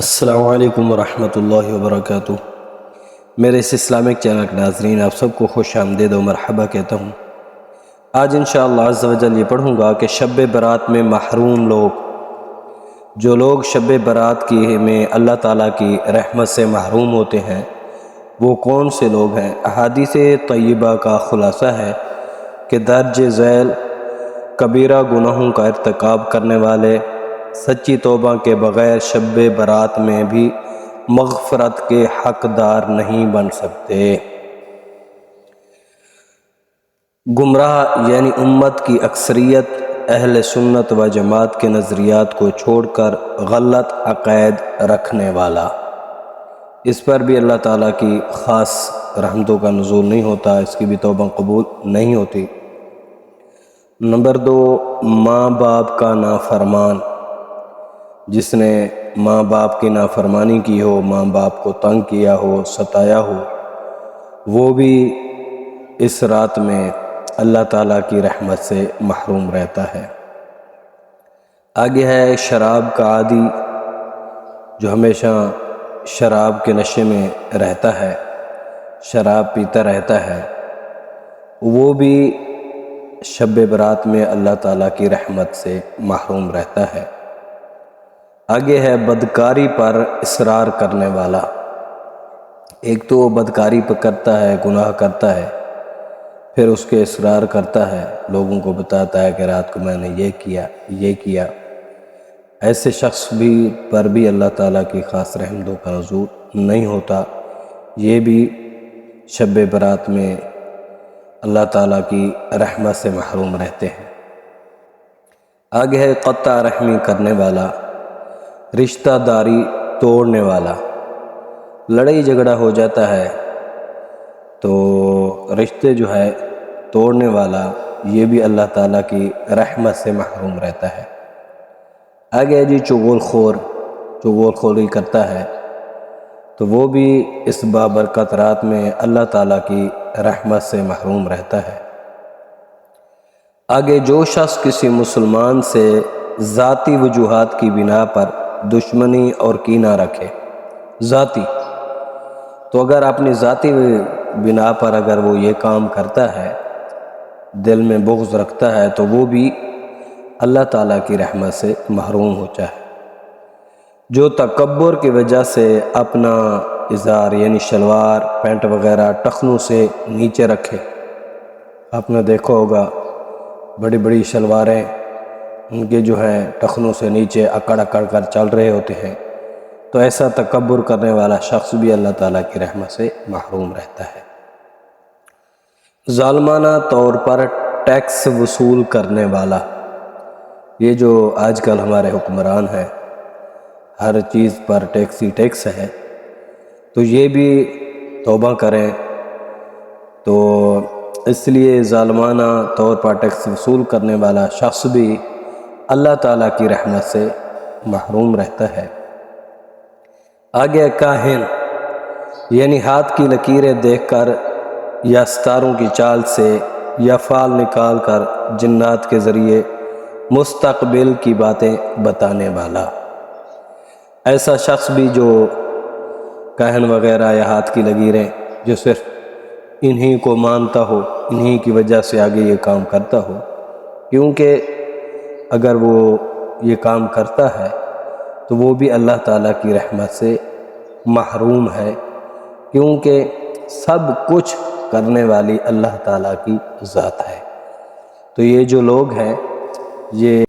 السلام علیکم ورحمۃ اللہ وبرکاتہ۔ میرے اس اسلامک چینل کے ناظرین، آپ سب کو خوش آمدید و مرحبا کہتا ہوں۔ آج انشاءاللہ عز و جل یہ پڑھوں گا کہ شب برات میں محروم لوگ، جو لوگ شب برات کی میں اللہ تعالیٰ کی رحمت سے محروم ہوتے ہیں، وہ کون سے لوگ ہیں۔ احادیث طیبہ کا خلاصہ ہے کہ درج ذیل کبیرہ گناہوں کا ارتکاب کرنے والے سچی توبہ کے بغیر شب برات میں بھی مغفرت کے حقدار نہیں بن سکتے۔ گمراہ یعنی امت کی اکثریت اہل سنت و جماعت کے نظریات کو چھوڑ کر غلط عقائد رکھنے والا، اس پر بھی اللہ تعالیٰ کی خاص رحمتوں کا نزول نہیں ہوتا، اس کی بھی توبہ قبول نہیں ہوتی۔ نمبر 2، ماں باپ کا نافرمان۔ جس نے ماں باپ کی نافرمانی کی ہو، ماں باپ کو تنگ کیا ہو، ستایا ہو، وہ بھی اس رات میں اللہ تعالیٰ کی رحمت سے محروم رہتا ہے۔ آگے ہے شراب کا عادی، جو ہمیشہ شراب کے نشے میں رہتا ہے، شراب پیتا رہتا ہے، وہ بھی شب برات میں اللہ تعالیٰ کی رحمت سے محروم رہتا ہے۔ آگے ہے بدکاری پر اصرار کرنے والا۔ ایک تو وہ بدکاری پر کرتا ہے، گناہ کرتا ہے، پھر اس کے اصرار کرتا ہے، لوگوں کو بتاتا ہے کہ رات کو میں نے یہ کیا۔ ایسے شخص پر بھی اللہ تعالیٰ کی خاص رحمتوں کا نزول نہیں ہوتا، یہ بھی شب برات میں اللہ تعالیٰ کی رحمت سے محروم رہتے ہیں۔ آگے ہے قطع رحمی کرنے والا، رشتہ داری توڑنے والا۔ لڑائی جھگڑا ہو جاتا ہے تو رشتے جو ہے توڑنے والا، یہ بھی اللہ تعالیٰ کی رحمت سے محروم رہتا ہے۔ آگے جی چغل خوری کرتا ہے تو وہ بھی اس بابرکت رات میں اللہ تعالیٰ کی رحمت سے محروم رہتا ہے۔ آگے جو شخص کسی مسلمان سے ذاتی وجوہات کی بنا پر دشمنی اور کینہ رکھے، ذاتی، تو اگر اپنی ذاتی بنا پر اگر وہ یہ کام کرتا ہے، دل میں بغض رکھتا ہے، تو وہ بھی اللہ تعالیٰ کی رحمت سے محروم ہوتا ہے۔ جو تکبر کی وجہ سے اپنا ازار یعنی شلوار پینٹ وغیرہ ٹخنوں سے نیچے رکھے، آپ نے دیکھا ہوگا بڑی بڑی شلواریں ان کے جو ہیں ٹخنوں سے نیچے اکڑ کر چل رہے ہوتے ہیں، تو ایسا تکبر کرنے والا شخص بھی اللہ تعالیٰ کی رحمت سے محروم رہتا ہے۔ ظالمانہ طور پر ٹیکس وصول کرنے والا، یہ جو آج کل ہمارے حکمران ہیں، ہر چیز پر ٹیکس ہے، تو یہ بھی توبہ کریں۔ تو اس لیے ظالمانہ طور پر ٹیکس وصول کرنے والا شخص بھی اللہ تعالیٰ کی رحمت سے محروم رہتا ہے۔ آگے کاہن، یعنی ہاتھ کی لکیریں دیکھ کر یا ستاروں کی چال سے یا فال نکال کر جنات کے ذریعے مستقبل کی باتیں بتانے والا۔ ایسا شخص بھی جو کاہن وغیرہ یا ہاتھ کی لکیریں، جو صرف انہی کو مانتا ہو، انہی کی وجہ سے آگے یہ کام کرتا ہو، کیونکہ اگر وہ یہ کام کرتا ہے تو وہ بھی اللہ تعالیٰ کی رحمت سے محروم ہے، کیونکہ سب کچھ کرنے والی اللہ تعالیٰ کی ذات ہے۔ تو یہ جو لوگ ہیں، یہ